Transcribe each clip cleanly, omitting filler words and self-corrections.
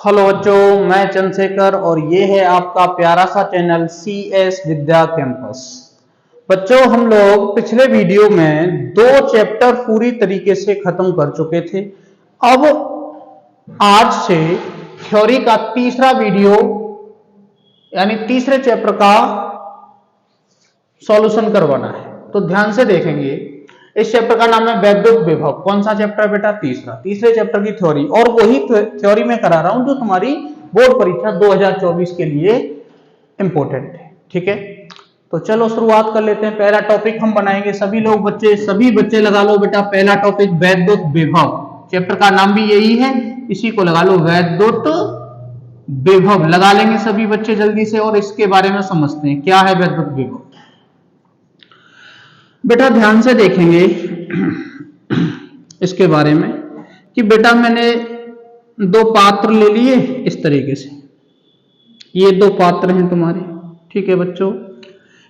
Hello बच्चों, मैं चंद्रशेखर और ये है आपका प्यारा सा चैनल CS विद्या कैंपस। बच्चों, हम लोग पिछले वीडियो में 2 चैप्टर पूरी तरीके से खत्म कर चुके थे। अब आज से थ्योरी का तीसरा वीडियो यानी तीसरे चैप्टर का सॉल्यूशन करवाना है, तो ध्यान से देखेंगे। इस चैप्टर का नाम है वैद्युत विभव। कौन सा चैप्टर बेटा? तीसरे चैप्टर की थ्योरी, और वही थ्योरी में करा रहा हूं जो तुम्हारी बोर्ड परीक्षा 2024 के लिए इंपॉर्टेंट है। ठीक है, तो चलो शुरुआत कर लेते हैं। पहला टॉपिक हम बनाएंगे, सभी बच्चे लगा लो बेटा पहला टॉपिक वैद्युत विभव। चैप्टर का नाम भी यही है, इसी को लगा लो, वैद्युत विभव लगा लेंगे सभी बच्चे जल्दी से। और इसके बारे में समझते हैं क्या है वैद्युत विभव। बेटा ध्यान से देखेंगे इसके बारे में कि बेटा मैंने 2 पात्र ले लिए इस तरीके से। ये 2 पात्र हैं तुम्हारे, ठीक है बच्चों।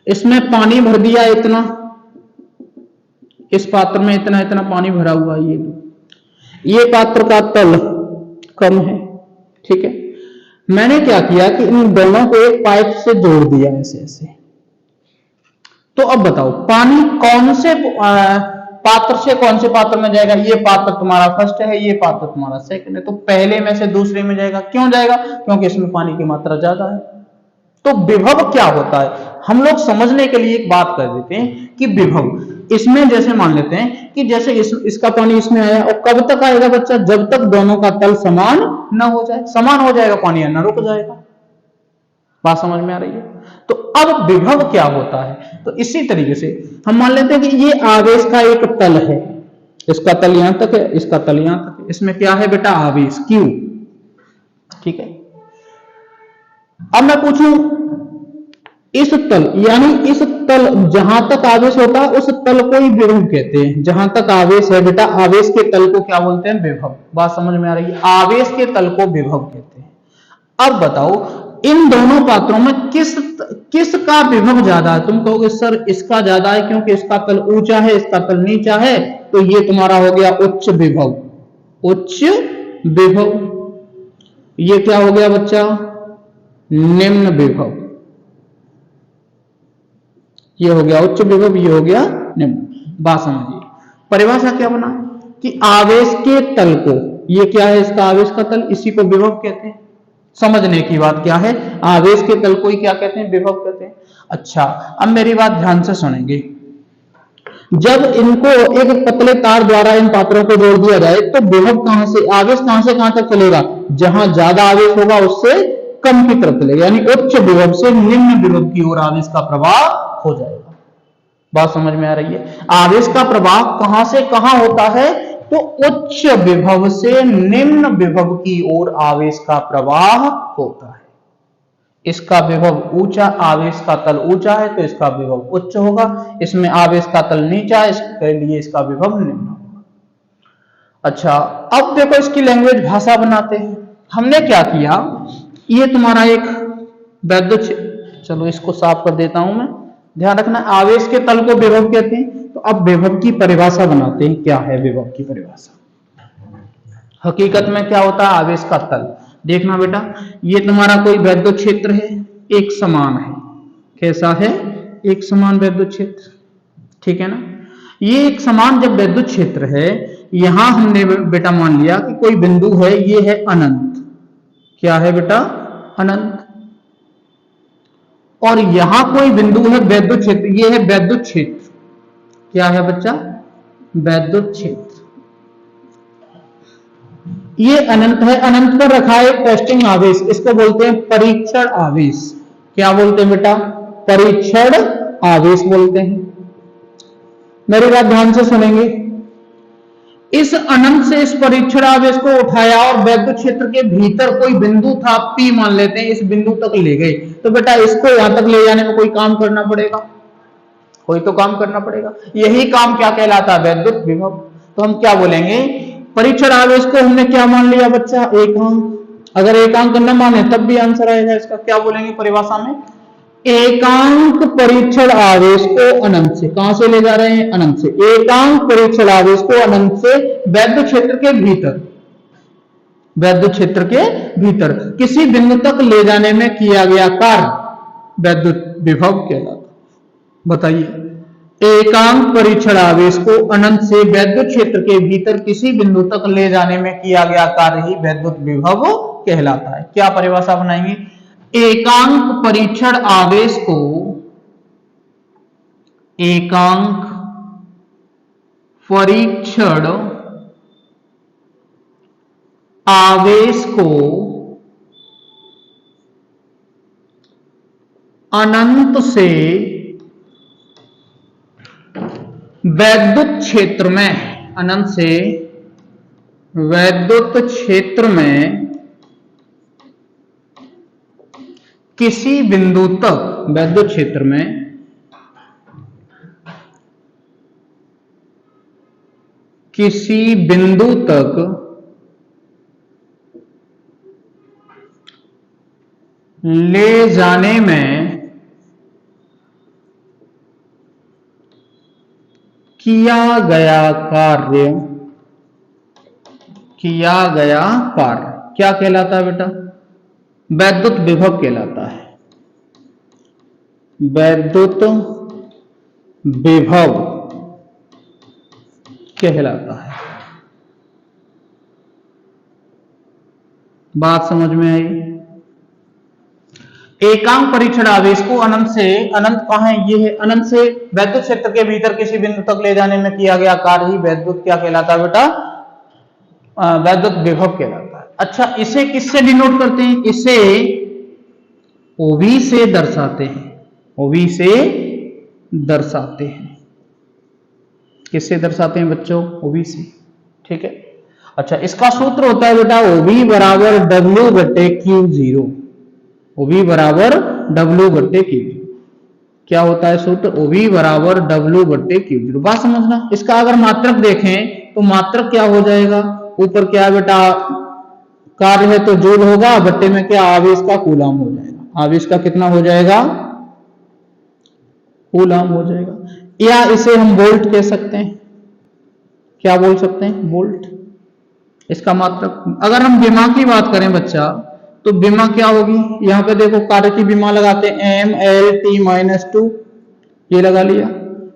इसमें पानी भर दिया इतना, इस पात्र में इतना इतना पानी भरा हुआ है। ये पात्र का तल कम है, ठीक है। मैंने क्या किया कि इन दोनों को एक पाइप से जोड़ दिया ऐसे ऐसे। तो अब बताओ पानी कौन से पात्र से कौन से पात्र में जाएगा? ये पात्र तुम्हारा फर्स्ट है, ये पात्र तुम्हारा सेकंड है, तो पहले में से दूसरे में जाएगा। क्यों जाएगा? क्योंकि इसमें पानी की मात्रा ज्यादा है। तो विभव क्या होता है हम लोग समझने के लिए एक बात कर देते हैं कि विभव इसमें जैसे मान लेते हैं कि जैसे इसका पानी इसमें आया, और कब तक आएगा बच्चा? जब तक दोनों का तल समान न हो जाए। समान हो जाएगा पानी न रुक जाएगा। बात समझ में आ रही है? तो अब विभव क्या होता है? तो इसी तरीके से हम मान लेते हैं कि ये आवेश का एक तल है, इसका तल यहां तक है, इसका तल यहां तक है। इसमें क्या है बेटा? आवेश Q, ठीक है। अब मैं पूछूं इस तल यानी इस तल जहां तक आवेश होता है उस तल को ही विभव कहते हैं। जहां तक आवेश है बेटा, आवेश के तल को क्या बोलते हैं? विभव। बात समझ में आ रही है? आवेश के तल को विभव कहते हैं। अब बताओ इन दोनों पात्रों में किसका विभव ज्यादा है? तुम कहोगे सर इसका ज्यादा है क्योंकि इसका तल ऊंचा है, इसका तल नीचा है, तो ये तुम्हारा हो गया उच्च विभव। उच्च विभव। ये क्या हो गया बच्चा? निम्न विभव। ये हो गया उच्च विभव, ये हो गया निम्न। बात समझिए, परिभाषा क्या बना कि आवेश के तल को, ये क्या है इसका आवेश का तल, इसी को विभव कहते हैं। समझने की बात क्या है? आवेश के तल को ही क्या कहते हैं? विभव कहते हैं। अच्छा, अब मेरी बात ध्यान से सुनेंगे। जब इनको एक पतले तार द्वारा इन पात्रों को जोड़ दिया जाए तो विभव कहां से, आवेश कहां से कहां तक चलेगा? जहां ज्यादा आवेश होगा उससे कम की तरफ चलेगा, यानी उच्च विभव से निम्न विभव की ओर आवेश का प्रवाह हो जाएगा। बात समझ में आ रही है? आवेश का प्रवाह कहां से कहां होता है? तो उच्च विभव से निम्न विभव की ओर आवेश का प्रवाह होता है। इसका विभव ऊंचा, आवेश का तल ऊंचा है तो इसका विभव उच्च होगा। इसमें आवेश का तल नीचा है, इसके लिए इसका विभव निम्न होगा। अच्छा, अब देखो इसकी लैंग्वेज भाषा बनाते हैं। हमने क्या किया, ये तुम्हारा एक वैद्युत, चलो इसको साफ कर देता हूं मैं, ध्यान रखना। आवेश के तल को विभव कहते हैं। तो अब विभव की परिभाषा बनाते हैं। क्या है विभव की परिभाषा? हकीकत में क्या होता है? आवेश का तल। देखना बेटा, ये तुम्हारा कोई वैद्युत क्षेत्र है, एक समान है। कैसा है? एक समान वैद्युत क्षेत्र, ठीक है ना। ये एक समान जब वैद्युत क्षेत्र है, यहां हमने बेटा मान लिया कि कोई बिंदु है, ये है अनंत। क्या है बेटा? अनंत। और यहां कोई बिंदु है वैद्युत क्षेत्र, ये है वैद्युत क्षेत्र। क्या है बच्चा? वैद्युत क्षेत्र। ये अनंत है, अनंत पर रखा है टेस्टिंग आवेश, इसको बोलते हैं परीक्षण आवेश। क्या बोलते हैं बेटा? परीक्षण आवेश बोलते हैं। मेरी बात ध्यान से सुनेंगे। इस अनंत से इस परीक्षण आवेश को उठाया और वैद्युत क्षेत्र के भीतर कोई बिंदु था, P मान लेते हैं, इस बिंदु तक ले गए, तो बेटा इसको यहां तक ले जाने में कोई काम करना पड़ेगा, कोई तो काम करना पड़ेगा। यही काम क्या कहलाता है? वैद्युत विभव। तो हम क्या बोलेंगे? परीक्षण आवेश को हमने क्या मान लिया बच्चा? एकांक। अगर एकांक न माने तब भी आंसर आएगा इसका। क्या बोलेंगे परिभाषा में? एकांक परीक्षण आवेश को अनंत से, कहां से ले जा रहे हैं? अनंत से। एकांक परीक्षण आवेश को अनंत से वैद्युत क्षेत्र के भीतर, वैद्युत क्षेत्र के भीतर किसी बिंदु तक ले जाने में किया गया कार्य वैद्युत विभव कहलाता है। बताइए, एकांक परीक्षण आवेश को अनंत से वैद्युत क्षेत्र के भीतर किसी बिंदु तक ले जाने में किया गया कार्य ही वैद्युत विभव कहलाता है। क्या परिभाषा बनाएंगे? एकांक परीक्षण आवेश को, एकांक परीक्षण आवेश को अनंत से वैद्युत क्षेत्र में, अनंत से वैद्युत क्षेत्र में किसी बिंदु तक, वैद्युत क्षेत्र में किसी बिंदु तक ले जाने में किया गया कार्य, किया गया कार्य क्या कहलाता है बेटा? वैद्युत विभव कहलाता है। वैद्युत विभव कहलाता है। बात समझ में आई? एकांक परीक्षण आवेश को अनंत से, अनंत कहां है? ये है अनंत से वैद्युत क्षेत्र के भीतर किसी बिंदु तक ले जाने में किया गया कार्य ही वैद्युत क्या कहलाता है बेटा? वैद्युत विभव कहलाता है। अच्छा, इसे किससे डिनोट करते हैं? इसे ओवी से दर्शाते हैं। ओवी से दर्शाते हैं। किससे दर्शाते हैं बच्चों? ओवी से। ठीक है। अच्छा, इसका सूत्र होता है बेटा ओवी बराबर डब्ल्यू बटे क्यू जीरो। ओवी बराबर डब्ल्यू बटे क्यू जीरो। क्या होता है सूत्र? ओवी बराबर डब्ल्यू बटे क्यू जीरो। बात समझना। इसका अगर मात्रक देखें तो मात्रक क्या हो जाएगा? ऊपर क्या है बेटा? कार्य है तो जूल होगा, बट्टे में क्या? आवेश का कूलाम हो जाएगा। आवेश का कितना हो जाएगा? कूलाम हो जाएगा। या इसे हम वोल्ट कह सकते हैं। क्या बोल सकते हैं? वोल्ट। इसका मात्रक। अगर हम विमा की बात करें बच्चा, तो विमा क्या होगी? यहां पे देखो कार्य की विमा लगाते हैं M L T minus two, ये लगा लिया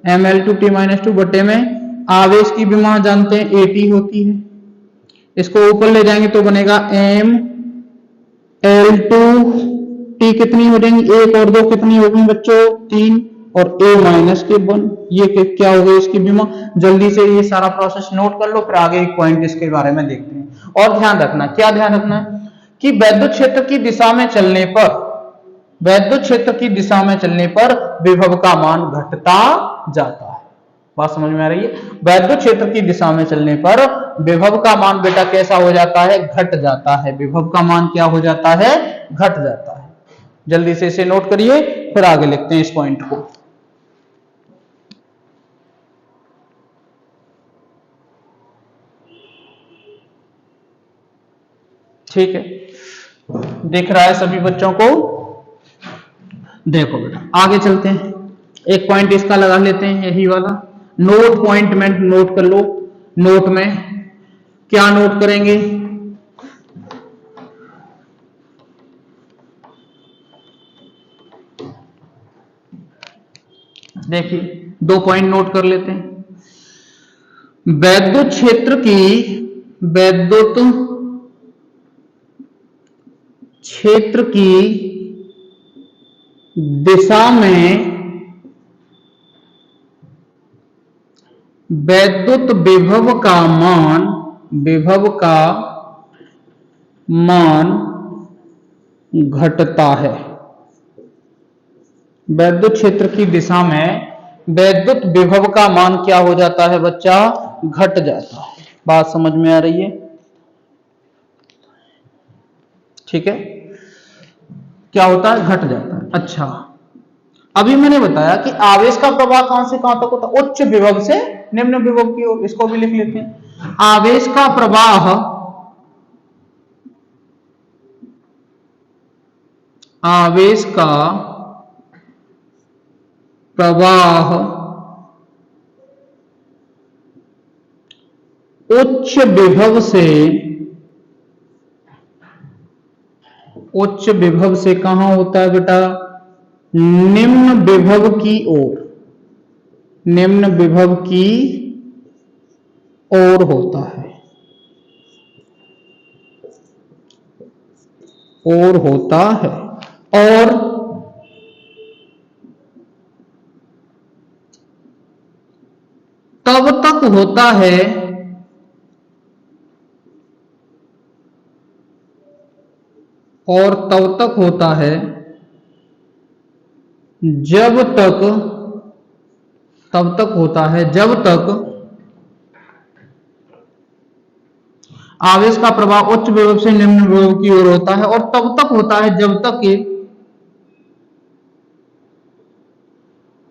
M L two T minus two बटे में आवेश की विमा जानते हैं एटी होती है। इसको ऊपर ले जाएंगे तो बनेगा एम एल टू टी कितनी हो जाएंगी? एक और दो कितनी होगी बच्चों? तीन, और ए माइनस के वन। ये क्या हो गई इसकी विमा? जल्दी से ये सारा प्रोसेस नोट कर लो, फिर आगे एक पॉइंट इसके बारे में देखते हैं। और ध्यान रखना, क्या ध्यान रखना है कि वैद्युत क्षेत्र की दिशा में चलने पर, वैद्युत क्षेत्र की दिशा में चलने पर विभव का मान घटता जाता है। बात समझ में आ रही है? वैद्युत क्षेत्र की दिशा में चलने पर विभव का मान बेटा कैसा हो जाता है? घट जाता है। विभव का मान क्या हो जाता है? घट जाता है। जल्दी से इसे नोट करिए, फिर आगे लिखते हैं इस पॉइंट को। ठीक है, दिख रहा है सभी बच्चों को? देखो बेटा आगे चलते हैं। एक पॉइंट इसका लगा लेते हैं, यही वाला नोट पॉइंट में नोट कर लो। नोट में क्या नोट करेंगे? देखिए दो पॉइंट नोट कर लेते हैं। वैद्युत क्षेत्र की, वैद्युत क्षेत्र की दिशा में वैद्युत विभव का मान, विभव का मान घटता है। वैद्युत क्षेत्र की दिशा में वैद्युत विभव का मान क्या हो जाता है बच्चा? घट जाता है। बात समझ में आ रही है? ठीक है, क्या होता है? घट जाता है। अच्छा, अभी मैंने बताया कि आवेश का प्रवाह कहां से कहां तक होता है? उच्च विभव से निम्न विभव की ओर। इसको भी लिख लेते हैं। आवेश का प्रवाह, आवेश का प्रवाह उच्च विभव से उच्च विभव से कहां होता है बेटा? निम्न विभव की ओर, निम्न विभव की ओर होता है, और होता है। और तब तक होता है और तब तक होता है जब तक, तब तक होता है जब तक आवेश का प्रवाह उच्च विभव से निम्न विभव की ओर होता है, और तब तक होता है जब तक कि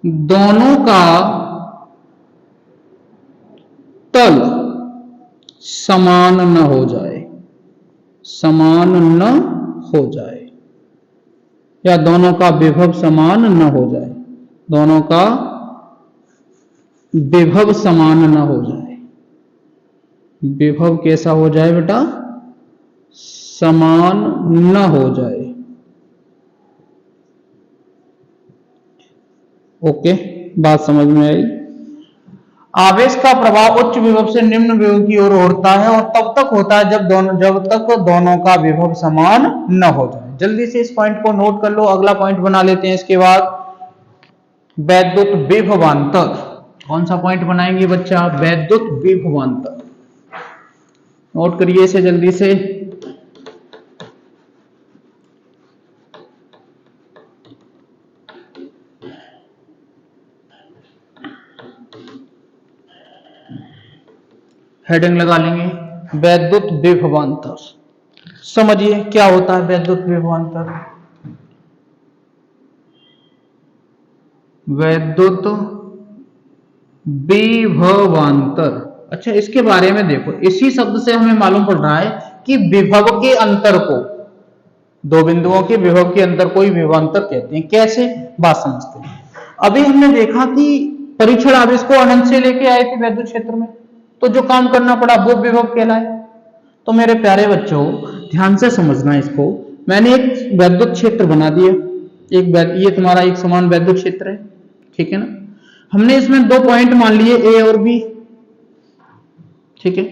दोनों का तल समान न हो जाए, समान न हो जाए, या दोनों का विभव समान न हो जाए, दोनों का विभव समान न हो जाए। विभव कैसा हो जाए बेटा? समान न हो जाए। ओके, बात समझ में आई? आवेश का प्रवाह उच्च विभव से निम्न विभव की ओर होता है, और तब तक होता है जब तक दोनों का विभव समान न हो जाए। जल्दी से इस पॉइंट को नोट कर लो, अगला पॉइंट बना लेते हैं इसके बाद। वैद्युत विभवांतर। कौन सा पॉइंट बनाएंगे बच्चा? वैद्युत विभवांतर। नोट करिए इसे जल्दी से। हेडिंग लगा लेंगे, वैद्युत विभवांतर। समझिए क्या होता है वैद्युत विभवांतर। वैद्युत विभवांतर, अच्छा इसके बारे में देखो, इसी शब्द से हमें मालूम पड़ रहा है कि विभव के अंतर को, दो बिंदुओं के विभव के अंतर को ही विभवांतर कहते हैं। कैसे? बात समझते हैं। अभी हमने देखा कि परीक्षण आवेश को अनंत से लेके आए थे वैद्युत क्षेत्र में, तो जो काम करना पड़ा वो विभव कहलाए। तो मेरे प्यारे बच्चों ध्यान से समझना इसको। मैंने एक वैद्युत क्षेत्र बना दिया, ये तुम्हारा एक समान वैद्युत क्षेत्र है, ठीक है ना। हमने इसमें दो पॉइंट मान लिए, ए और बी, ठीक है।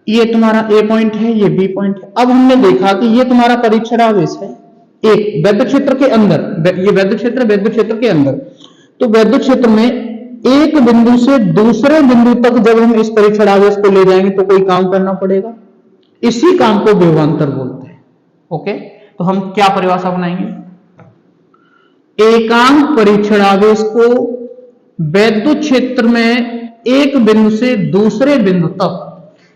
ये तुम्हारा ए पॉइंट है, ये बी पॉइंट है। अब हमने देखा कि ये तुम्हारा परीक्षण आवेश है एक वैद्युत क्षेत्र के अंदर, ये वैद्युत क्षेत्र के अंदर। तो वैद्युत क्षेत्र में एक बिंदु से दूसरे बिंदु तक जब हम इस परीक्षण आवेश को ले जाएंगे तो कोई काम करना पड़ेगा, इसी काम को विभवांतर बोलते हैं। ओके, तो हम क्या परिभाषा बनाएंगे? एकांक परीक्षण आवेश को वैद्युत क्षेत्र में एक बिंदु से दूसरे बिंदु तक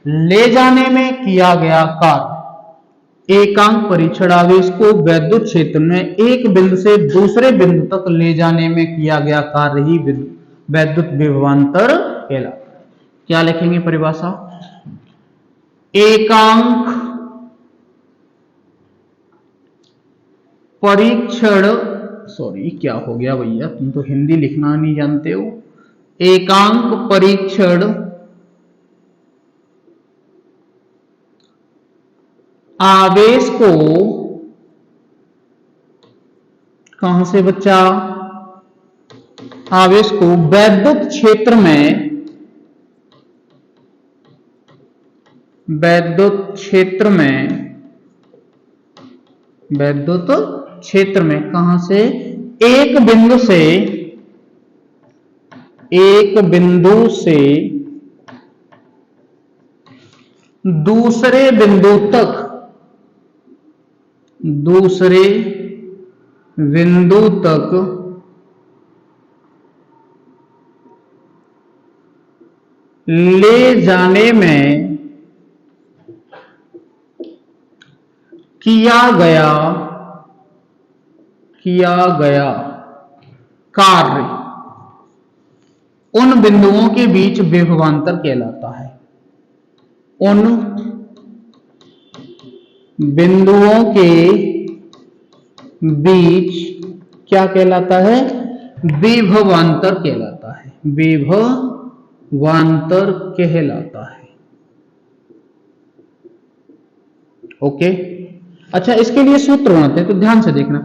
ले जाने में किया गया कार्य। एकांक परीक्षण आवेश को वैद्युत क्षेत्र में एक बिंदु से दूसरे बिंदु तक ले जाने में किया गया कार्य ही वैद्युत विभवांतर कहलाता है। क्या लिखेंगे परिभाषा? एकांक परीक्षण, सॉरी क्या हो गया भैया, तुम तो हिंदी लिखना नहीं जानते हो। एकांक परीक्षण आवेश को, कहां से बच्चा? आवेश को वैद्युत क्षेत्र में, वैद्युत क्षेत्र में कहां से? एक बिंदु से दूसरे बिंदु तक ले जाने में किया गया कार्य उन बिंदुओं के बीच विभवांतर कहलाता है। उन बिंदुओं के बीच क्या कहलाता है? विभवांतर कहलाता है। विभवांतर कहलाता है। ओके, अच्छा, इसके लिए सूत्र बनाते हैं, तो ध्यान से देखना।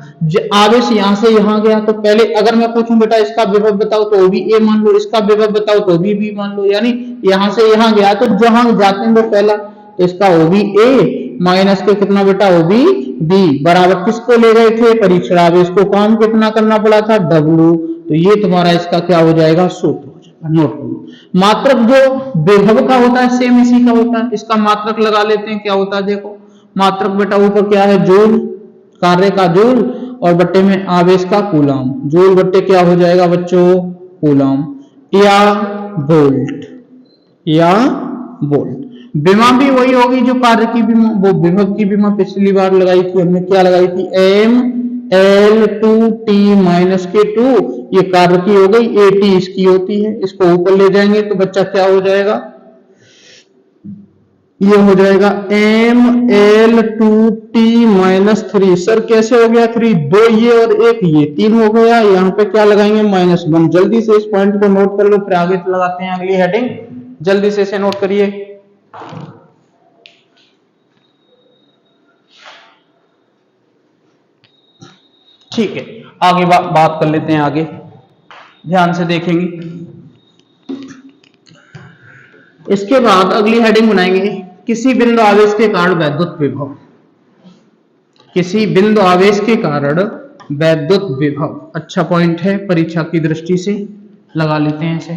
आवेश यहां से यहां गया, तो पहले अगर मैं पूछूं बेटा इसका विभव बताओ तो भी ए मान लो, इसका विभव बताओ तो भी बी मान लो, यानी यहां से यहां गया तो जहां जाते हैं वो पहला, तो इसका ओ भी ए माइनस के कितना बेटा ओ भी बी बराबर किसको ले गए थे, परीक्षण आवेश को। काम कितना करना पड़ा था, डब्ल्यू। तो ये तुम्हारा इसका क्या हो जाएगा, सूत्र हो जाएगा। नोट कर लो। मात्रक जो विभव का होता है सेम इसी का होता है, इसका मात्रक लगा लेते हैं, क्या होता है देखो। मात्रक बेटा ऊपर क्या है, जूल, कार्य का जूल, और बट्टे में आवेश का कूलाम। जूल बट्टे क्या हो जाएगा बच्चों, कूलाम या वोल्ट, या वोल्ट। विमा भी वही होगी जो कार्य की विमा, वो विभव की विमा पिछली बार लगाई थी हमने, क्या लगाई थी, M L two T minus के टू, ये कार्य की हो गई, ए टी इसकी होती है। इसको ऊपर ले जाएंगे तो बच्चा क्या हो जाएगा, ये हो जाएगा M L two T minus three. Sir कैसे हो गया, थ्री, दो ये और एक ये, तीन हो गया। यहाँ पे क्या लगाएंगे, माइनस वन। जल्दी से इस पॉइंट को नोट कर लो, फिर आगे लगाते हैं अगली हेडिंग। जल्दी से इसे नोट करिए। ठीक है, आगे बात कर लेते हैं, आगे ध्यान से देखेंगे। इसके बाद अगली हेडिंग बनाएंगे, किसी बिंदु आवेश के कारण वैद्युत विभव। किसी बिंदु आवेश के कारण वैद्युत विभव, अच्छा पॉइंट है, परीक्षा की दृष्टि से लगा लेते हैं इसे।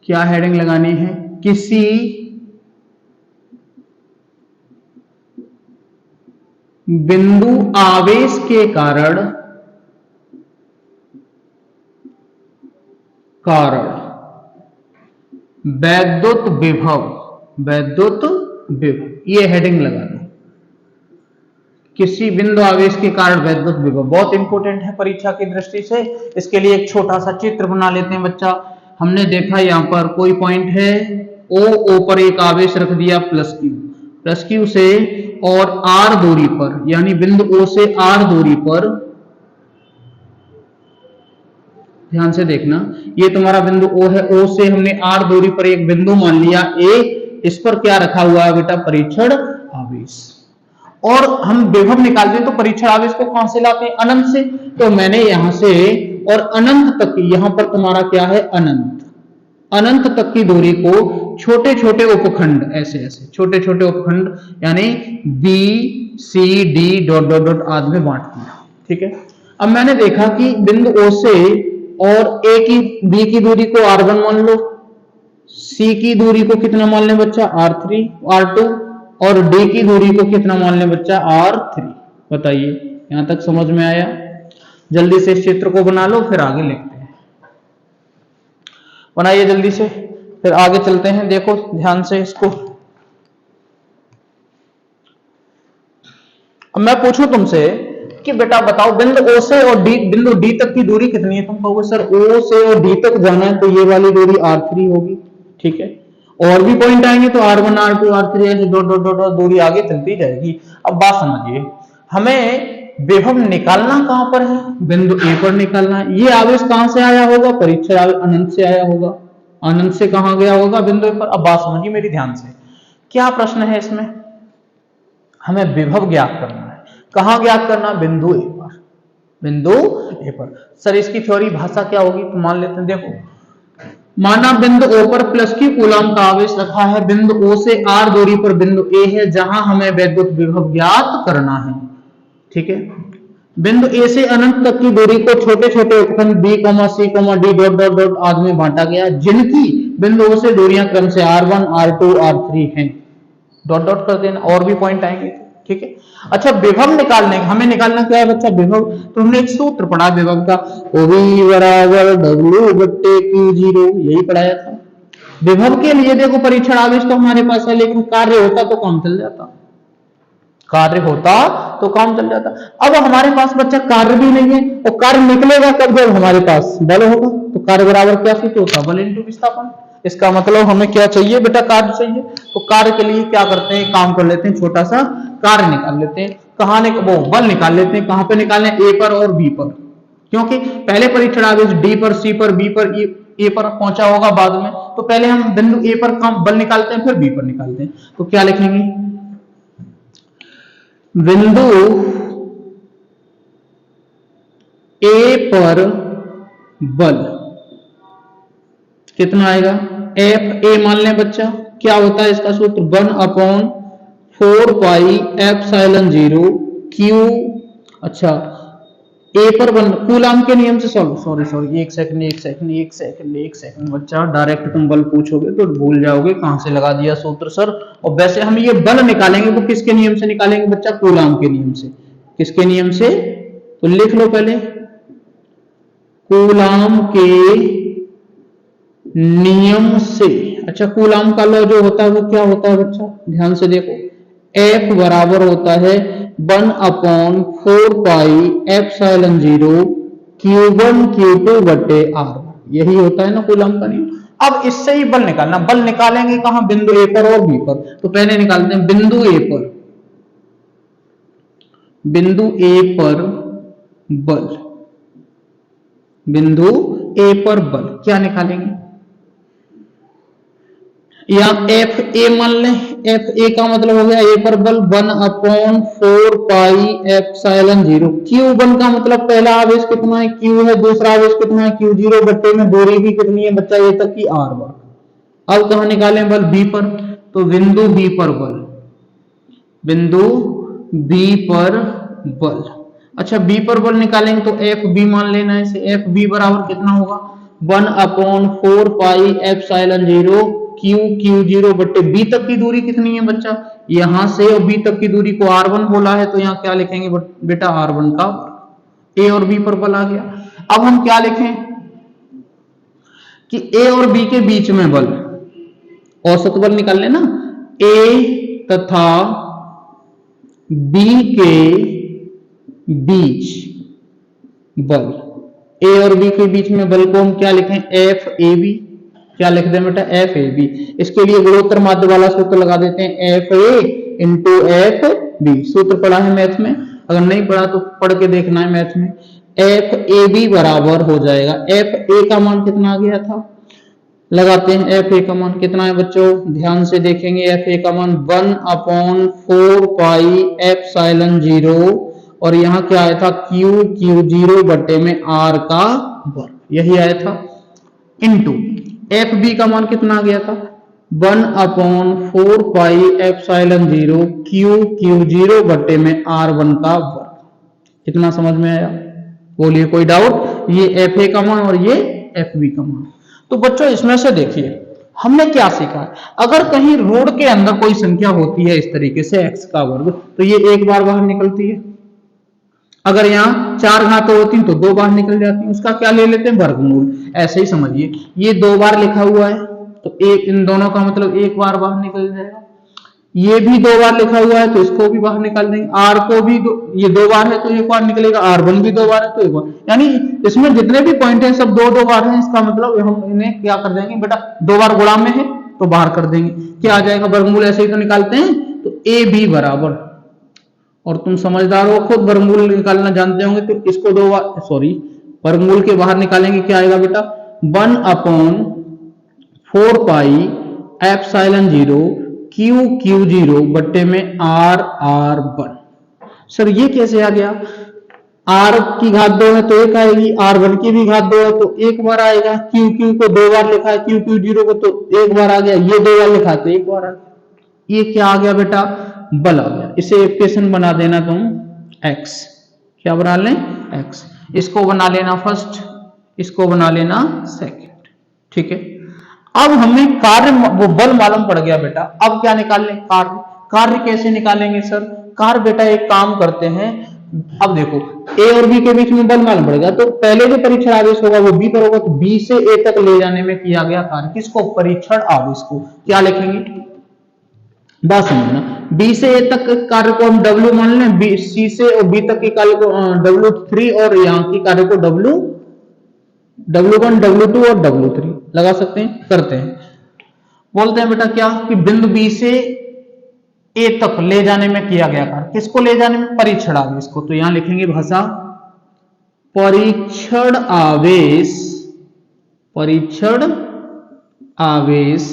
क्या हेडिंग लगानी है, किसी बिंदु आवेश के कारण वैद्युत विभव, वैद्युत विभव, ये हेडिंग लगाना। किसी बिंदु आवेश के कारण वैद्युत विभव बहुत इंपॉर्टेंट है परीक्षा की दृष्टि से। इसके लिए एक छोटा सा चित्र बना लेते हैं बच्चा। हमने देखा यहां पर कोई पॉइंट है, ओ पर एक आवेश रख दिया प्लस क्यू से, और आर दूरी पर, यानी बिंदु ओ से आर दूरी पर, ध्यान से देखना, ये तुम्हारा बिंदु ओ है, ओ से हमने आर दूरी पर एक बिंदु मान लिया ए, इस पर क्या रखा हुआ है बेटा, परीक्षण आवेश। और हम विभव निकालते हैं तो परीक्षण आवेश को कहां से लाते हैं, अनंत से। तो मैंने यहां से और अनंत तक की, यहां पर तुम्हारा क्या है, अनंत तक की दूरी को छोटे छोटे उपखंड, ऐसे ऐसे छोटे छोटे उपखंड, यानी B C D dot dot dot आदि में बांट दिया। ठीक है, अब मैंने देखा कि बिंदु ओ से और ए की, बी की दूरी को R1 मान लो, सी की दूरी को कितना मान लें बच्चा, R3 R2, और डी की दूरी को कितना मान लें बच्चा, R3। बताइए, यहां तक समझ में आया। जल्दी से इस चित्र को बना लो, फिर आगे लिखते हैं। बनाइए जल्दी से, फिर आगे चलते हैं। देखो ध्यान से इसको। अब मैं पूछूं तुमसे कि बेटा बताओ बिंदु ओ से और बिंदु डी तक की दूरी कितनी है। तुम कहोगे सर ओ से और डी तक जाना है तो ये वाली दूरी R3 होगी। ठीक है, और भी पॉइंट आएंगे तो R1 R2 R3 ऐसे डॉट डॉट डॉट दूरी आगे चलती जाएगी। अब बात समझिए, हमें विभव निकालना कहां पर है, बिंदु ए पर निकालना है। ये आवेश कहां से आया होगा, परीक्षण आवेश अनंत से आया होगा। अनंत से कहां गया होगा, बिंदु ए पर। अब बात समझिए मेरी ध्यान से, क्या प्रश्न है इसमें, हमें विभव ज्ञात करना है। कहां ज्ञात करना, बिंदु ए पर, बिंदु ए पर। सर इसकी थ्योरी भाषा क्या होगी, तो मान लेते हैं, देखो माना बिंदु ओ पर प्लस की कूलाम का आवेश रखा है, बिंदु ओ से आर दूरी पर बिंदु ए है जहां हमें वैद्युत विभव ज्ञात करना है। ठीक है, बिंदु ए से अनंत तक की दूरी को छोटे छोटे उपखंड B C D dot dot dot आदि में बांटा गया, जिनकी बिंदु ओ से दूरियां क्रम से R1 R2 R3 हैं। डॉट डॉट कर देना, और भी पॉइंट आएंगे। ठीक है, अच्छा विभव निकालने, हमें निकालना क्या है बच्चा, विभव। तो हमने एक सूत्र पढ़ा विभव का, OV बराबर W बट्टे Q0, यही पढ़ाया था। विभव के लिए देखो परीक्षण आवेश तो हमारे पास है, लेकिन कार्य होता तो काम चल जाता, कार्य होता तो काम चल जाता। अब हमारे पास बच्चा कार्य भी नहीं है, और कार्य निकलेगा कब, जब हमारे पास बल होगा। तो कार्य बराबर क्या सूत्र होता, बल इंटू विस्थापन। इसका मतलब हमें क्या चाहिए बेटा, कार्य चाहिए। तो कार्य के लिए क्या करते हैं, काम कर लेते हैं, छोटा सा कार्य निकाल लेते हैं। कहां वो बल निकाल लेते हैं, कहां पे निकालने, ए पर और बी पर। क्योंकि पहले परीक्षण आवेश डी पर, सी पर, बी पर, ए पर पहुंचा होगा बाद में, तो पहले हम बिंदु ए पर काम बल निकालते हैं फिर बी पर निकालते हैं। तो क्या लिखेंगे, बिंदु ए पर बल कितना आएगा, एफ ए मान लें बच्चा, क्या होता है इसका सूत्र 1/4 एप्सिलॉन 0 क्यू, अच्छा ए पर बल कूलाम के नियम से सॉरी एक सेकंड बच्चा, डायरेक्ट तुम बल पूछोगे तो भूल जाओगे कहां से लगा दिया सूत्र सर। और वैसे हम ये बल निकालेंगे वो किसके नियम से निकालेंगे बच्चा, कूलाम के नियम से। किसके नियम से, तो लिख लो पहले, कूलाम के नियम से। अच्छा कूलाम का लॉ जो होता है वो क्या होता है बच्चा, ध्यान से देखो, F बराबर होता है 1/4 एप्सिलॉन 0 Q1 Q2 बटे R, यही होता है ना कूलाम का नियम। अब इससे ही बल निकालना, बल निकालेंगे कहां, बिंदु ए पर और बी पर। तो पहले निकालते हैं बिंदु ए पर, बिंदु ए पर बल, बिंदु ए पर बल क्या निकालेंगे, या एफ ए मान लें, एफ ए का मतलब हो गया ए पर बल 1/4 एप्सिलॉन 0, Q1 का मतलब पहला आवेश कितना है Q है, दूसरा आवेश कितना है Q0 बट्टे में दूरी भी कितनी है बच्चा ए तक की R बार। अब कहां निकालें बल, बी पर, तो बिंदु बी पर बल, बिंदु बी पर बल। अच्छा बी पर बल निकालेंगे तो एफ बी मान लेना है इसे, एफ बी बराबर कितना होगा 1/4 एप्सिलॉन 0 Q0 बट्टे बी तक की दूरी कितनी है बच्चा, यहां से और बी तक की दूरी को R1 बोला है, तो यहां क्या लिखेंगे बेटा R1 का, ए और बी पर बल आ गया। अब हम क्या लिखें कि ए और बी के बीच में बल, औसत बल निकाल लेना, ए तथा बी के बीच बल, ए और बी के बीच में बल को हम क्या लिखें, एफ ए बी, क्या लिख दें बेटा, एफ ए बी। इसके लिए गुणोत्तर माध्य वाला सूत्र लगा देते हैं, F A into F B. सूत्र पढ़ा है मैथ में, अगर नहीं पढ़ा तो पढ़ के देखना है मैथ में। एफ ए बी बराबर हो जाएगा, एफ ए का मान कितना आ गया था, लगाते हैं एफ ए का मान कितना है बच्चों, ध्यान से देखेंगे, एफ ए का मान 1/4 एप्सिलॉन 0 और यहाँ क्या आया था Q0 बट्टे में R का वर्ग, यही आया था, इनटू एफ बी का मान कितना आ गया था 1/4 एप्सिलॉन 0 Q0 बट्टे में R1 का वर्ग। कितना समझ में आया, बोलिए कोई डाउट, ये एफ ए का मान और ये एफ बी का मान। तो बच्चों इसमें से देखिए हमने क्या सीखा, अगर कहीं रोड के अंदर कोई संख्या होती है इस तरीके से x का वर्ग, तो ये एक बार बाहर निकलती है, अगर यहाँ 4 घातें होती तो 2 बार निकल जाती, उसका क्या ले लेते हैं वर्गमूल। ऐसे ही समझिए ये 2 बार लिखा हुआ है तो एक, इन दोनों का मतलब एक बार बाहर निकल जाएगा, ये भी 2 बार लिखा हुआ है तो इसको भी बाहर निकाल देंगे, R को भी ये 2 बार है तो एक बार निकलेगा, R1 भी 2 बार है तो एक बार, यानी इसमें जितने भी पॉइंट हैं सब 2-2 बार हैं। इसका मतलब हम इन्हें क्या कर देंगे बेटा, 2 बार गुणा में है तो बाहर कर देंगे, क्या आ जाएगा वर्गमूल, ऐसे ही तो निकालते हैं। तो ए बी बराबर, और तुम समझदार हो खुद वर्गमूल निकालना जानते होंगे, तो इसको 2 बार वर्गमूल के बाहर निकालेंगे, क्या आएगा बेटा 1/4 एप्सिलॉन 0 Q0 बट्टे में R1। सर ये कैसे आ गया, R की घात 2 है तो 1 आएगी, R1 की भी घात 2 है तो 1 बार आएगा, Q को 2 बार लिखा है, Q0 को तो 1 बार आ गया, ये 2 बार लिखा है तो 1 बार आ गया, ये क्या आ गया बेटा बल आ गया। इसे इक्वेशन बना देना तुम x, क्या बना लें x, इसको बना लेना फर्स्ट, इसको बना लेना सेकंड, ठीक है। अब हमें कार्य वो बल मालूम पड़ गया बेटा, अब क्या निकाल लें कार्य, कार्य कैसे निकालेंगे सर, कार्य बेटा एक काम करते हैं, अब देखो ए और बी के बीच में बल मालूम पड़ेगा तो पहले जो परीक्षण आवेश होगा वो बी पर होगा, तो बी से ए तक ले जाने में किया गया कार्य, किसको परीक्षण आवेश को, क्या लिखेंगे बात समझना, बी से ए तक कार्य को हम W मान लें, बी सी से और बी तक के कार्य को W3 और यहाँ की कार्य को W1 W2 और W3 लगा सकते हैं, करते हैं, बोलते हैं बेटा क्या कि बिंदु बी से ए तक ले जाने में किया गया कार्य, किसको ले जाने में, परीक्षण आवेश को, तो यहां लिखेंगे भाषा परीक्षण आवेश परीक्षण आवेश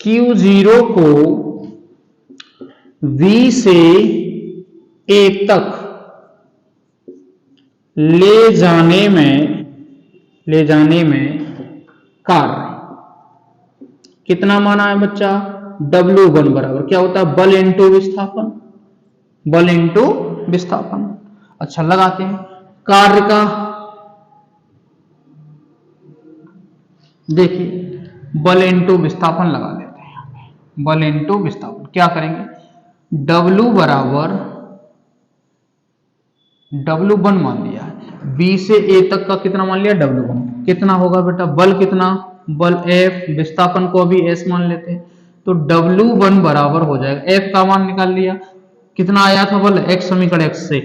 Q0 को V से A तक ले जाने में कार्य कितना माना है बच्चा? W1 बराबर क्या होता है? बल इंटू विस्थापन, बल इंटू विस्थापन। अच्छा लगाते हैं कार्य का, देखिए बल इंटू विस्थापन लगा लेते हैं यहाँ पे, बल इंटू विस्थापन क्या करेंगे? W बराबर W1 मान लिया है, B से A तक का कितना मान लिया? W1 कितना होगा बेटा? बल कितना? बल F, विस्थापन को अभी S मान लेते हैं, तो W1 बराबर हो जाएगा, F का मान निकाल लिया, कितना आया था बल? X समीकरण X से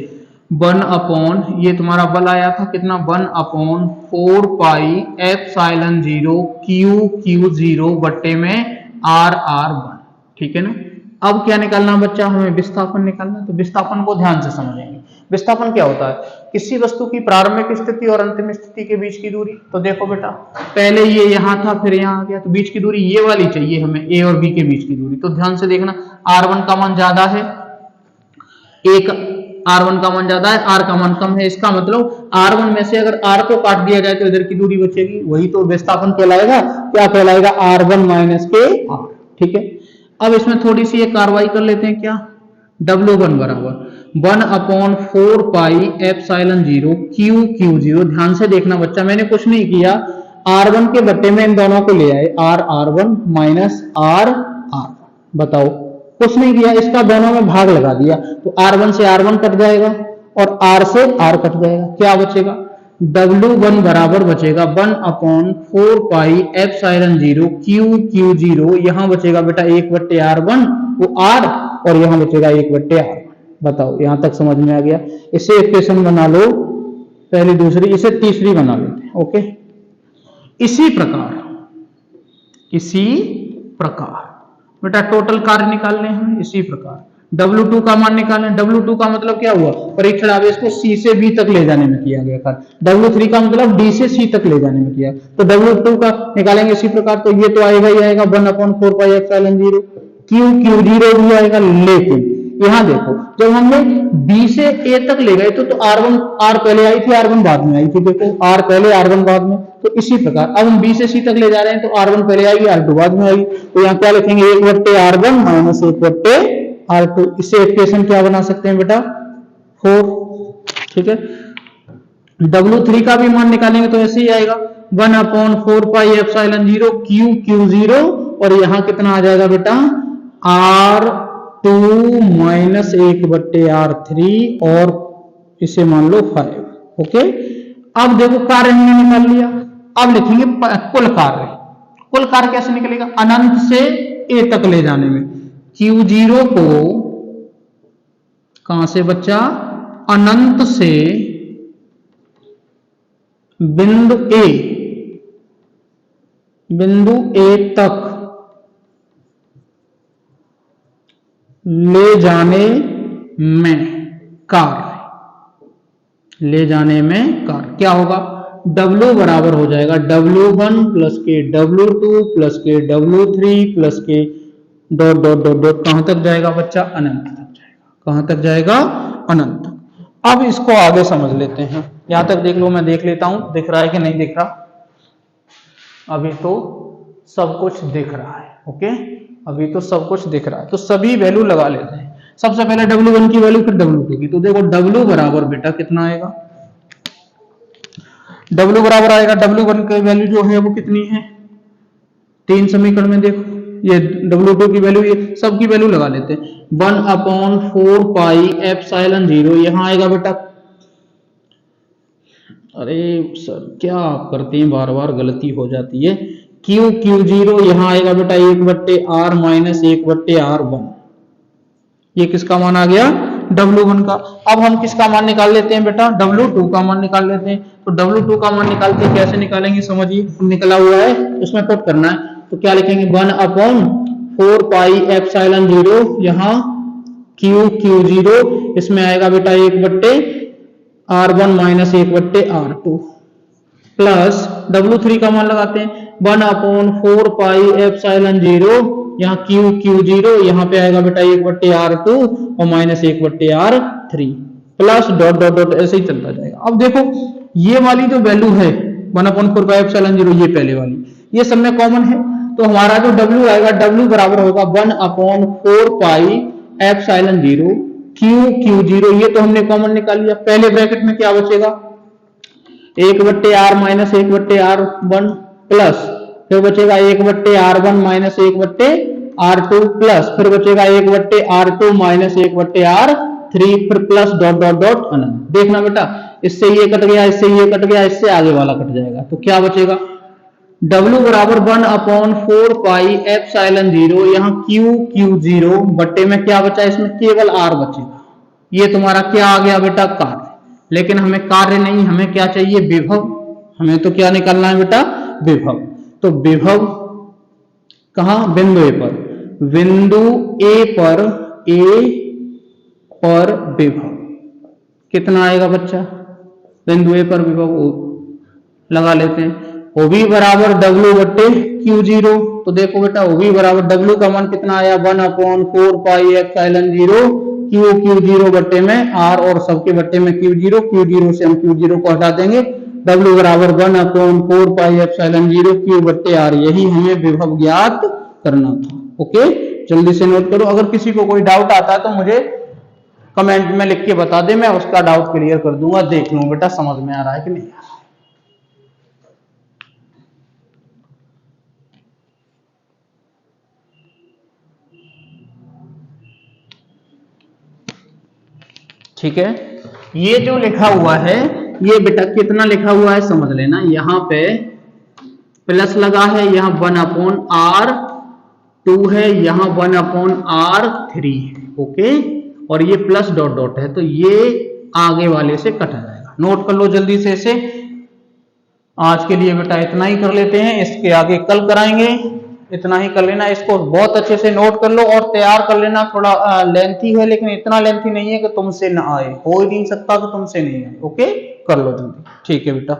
1 अपॉन ये तुम्हारा बल आया था कितना? 1 अपॉन 4 पाई एप्सिलॉन 0 Q0 बट्टे में R1। ठीक है ना? अब क्या निकालना बच्चा? हमें विस्थापन निकालना। तो विस्थापन को ध्यान से समझेंगे। विस्थापन क्या होता है? किसी वस्तु की प्रारंभिक स्थिति और अंतिम स्थिति के बीच की दूरी। तो देखो बेटा पहले ये यहां था फिर यहां आ गया, तो बीच की दूरी ये वाली चाहिए हमें, A और B के बीच की दूरी। तो ध्यान से देखना R1 का मान ज्यादा है, एक R1 का मान ज्यादा है, R का मान कम है, इसका मतलब R1 में से अगर R को काट दिया जाए तो इधर की दूरी बचेगी, वही तो विस्थापन कहलाएगा। क्या कहलाएगा? R1 माइनस के R। ठीक है, अब इसमें थोड़ी सी एक कार्रवाई कर लेते हैं। क्या? W1 बराबर 1 अपॉन 4 पाई एप्सिलॉन 0 Q0। ध्यान से देखना बच्चा, मैंने कुछ नहीं किया, R1 के बट्टे में इन दोनों को ले आए, R1 माइनस R। बताओ, कुछ नहीं किया, इसका दोनों में भाग लगा दिया, तो R1 से R1 कट जाएगा और R से R कट जाएगा। क्या बचेगा? W1 बराबर बचेगा 1 अपॉन 4 पाई एप्सिलॉन 0 Q0। यहां बचेगा बेटा 1/R1 वो R, और यहां बचेगा 1/R। बताओ, यहां तक समझ में आ गया? इसे इक्वेशन बना लो, पहली दूसरी, इसे तीसरी बना लेते हैं। ओके, इसी प्रकार बेटा टोटल कार्य निकालने हैं। इसी प्रकार W2 का मान निकालें। W2 का मतलब क्या हुआ? परीक्षण आवेश को C से B तक ले जाने में किया गया कार्य। W3 का मतलब D से C तक ले जाने में किया, तो W2 का निकालेंगे इसी प्रकार। तो ये तो आएगा ही आएगा 1 अपॉन 4 पाई एप्सिलॉन 0 Q0 भी आएगा। लेकिन यहां देखो, जब हमने B से A तक ले गए तो R पहले आई थी, R1 बाद में आई थी। देखो R पहले R1 बाद में, तो इसी प्रकार अब हम B से C तक ले जा रहे हैं, तो R1 पहले आएगी, R2 बाद में आएगी। तो यहाँ क्या लिखेंगे? 1/R1 minus 1/R2। इससे इक्वेशन क्या बना सकते हैं बेटा? 4। ठीक है, W3 का भी मान निकालेंगे तो ऐसे ही आएगा 1 अपॉन 4 पाई एप्सिलॉन 0 Q0, और यहाँ कितना आ जाएगा बेटा? R2 माइनस 1/R3, और इसे मान लो 5। ओके, अब देखो कार्य हमने निकाल लिया, अब लिखेंगे कुल कार्य। कुल कार्य कैसे निकलेगा? अनंत से A तक ले जाने में Q0 को कहां से बच्चा? अनंत से बिंदु A तक ले जाने में कार्य क्या होगा? W बराबर हो जाएगा W1 प्लस के W2 प्लस के W3 प्लस के डॉट डॉट डॉट डॉट, कहां तक जाएगा बच्चा? अनंत तक जाएगा। कहां तक जाएगा? अनंत तक। अब इसको आगे समझ लेते हैं। यहां तक देख लो, मैं देख लेता हूं दिख रहा है कि नहीं दिख रहा। अभी तो सब कुछ दिख रहा है। ओके, अभी तो सब कुछ दिख रहा है, तो सभी वैल्यू लगा लेते हैं। सबसे पहले W1 की वैल्यू, फिर W2 की। तो देखो W बराबर बेटा कितना आएगा? W बराबर आएगा, W1 की वैल्यू जो है वो कितनी है? 3 समीकरण में देखो, ये W2 की वैल्यू, ये सब की वैल्यू लगा लेते हैं। 1 अपॉन 4 पाई एप्सिलॉन 0, यहां आएगा बेटा, अरे सर क्या आप करते हैं, बार बार गलती हो जाती है। Q0 यहां आएगा बेटा 1/R माइनस 1/R1। ये किसका मान आ गया? W1 का। अब हम किसका मान निकाल लेते हैं बेटा? W2 का मान निकाल लेते हैं। तो W2 का मान निकालते हैं, कैसे निकालेंगे समझिए, निकला हुआ है उसमें पुट करना है। तो क्या लिखेंगे? 1 अपॉन 4 पाई एप्सिलॉन 0, यहाँ Q0, इसमें आएगा बेटा 1/R1 minus 1/R2। Plus W3 का मान लगाते हैं 1/4 पाई एप्सिलॉन 0, यहाँ Q0 यहाँ पे आएगा बेटा 1/R2 और minus 1/R3 plus dot dot dot ऐसे ही चलता जाएगा। अब देखो ये वाली जो वैल्यू है 1/4 पाई एप्सिलॉन 0 ये पहले वाली ये सब में कॉमन है, तो हमारा जो W आएगा W बराबर होगा 1/4 पाई एप्सिलॉन 0 Q0 ये तो हमने कॉमन निकाल लिया। पहले ब्रैकेट में क्या बचेगा 1/R माइनस 1/R1 प्लस फिर बचेगा 1/R1 माइनस 1/R2 प्लस फिर बचेगा 1/R2 माइनस 1/R3 फिर प्लस डॉट डॉट डॉट अनंत। देखना बेटा इससे ये कट गया इससे ये कट गया इससे आगे वाला कट जाएगा, तो क्या बचेगा W बराबर 1/4 पाई एप्सिलॉन 0 यहाँ Q0 बट्टे में क्या बचा इसमें केवल R बचेगा। ये तुम्हारा क्या आ गया बेटा कार्य, लेकिन हमें कार्य नहीं हमें क्या चाहिए विभव, हमें तो क्या निकालना है बेटा विभव। तो विभव कहां बिंदु ए पर, बिंदु ए पर विभव कितना आएगा बच्चा, बिंदु ए पर विभव लगा लेते हैं OB बराबर W बट्टे Q0। तो देखो बेटा OB बराबर W का मान कितना आया 1/4 पाई एप्सिलॉन 0 Q0 बट्टे में R और सबके बट्टे में Q0 से हम Q0 को हटा देंगे W बराबर 1/4 पाई एप्सिलॉन 0 Q बट्टे R यही हमें विभव ज्ञात करना था। ओके जल्दी से नोट करो, अगर किसी को कोई डाउट आता है तो मुझे कमेंट में लिख के बता दे, मैं उसका डाउट क्लियर कर दूंगा। देख लूं बेटा समझ में आ रहा है कि नहीं। ठीक है ये जो लिखा हुआ है ये बेटा कितना लिखा हुआ है समझ लेना, यहाँ पे प्लस लगा है यहाँ 1/R2 है यहाँ 1/R3 है। ओके और ये प्लस डॉट डॉट है तो ये आगे वाले से कटा जाएगा। नोट कर लो जल्दी से इसे। आज के लिए बेटा इतना ही कर लेते हैं, इसके आगे कल कराएंगे। इतना ही कर लेना, इसको बहुत अच्छे से नोट कर लो और तैयार कर लेना। थोड़ा लेंथी है लेकिन इतना लेंथी नहीं है कि तुमसे ना आए, हो ही नहीं सकता कि तुमसे नहीं आए। ओके कर लो जल्दी, ठीक है बेटा।